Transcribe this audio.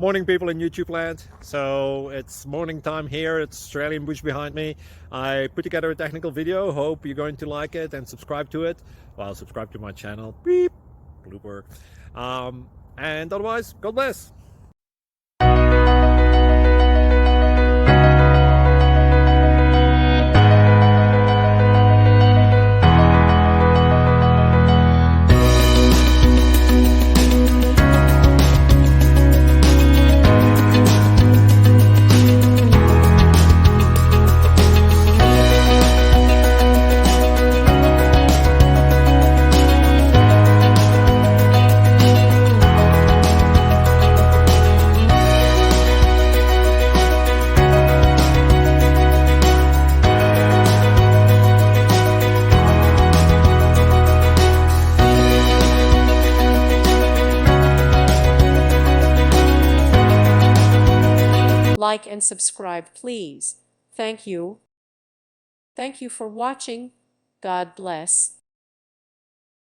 Morning, people in YouTube land. So it's morning time here. It's Australian bush behind me. I put together a technical video. Hope you're going to like it and subscribe to it. Well, subscribe to my channel. Beep. Blooper. And otherwise, God bless. Like and subscribe, please. Thank you. Thank you for watching. God bless.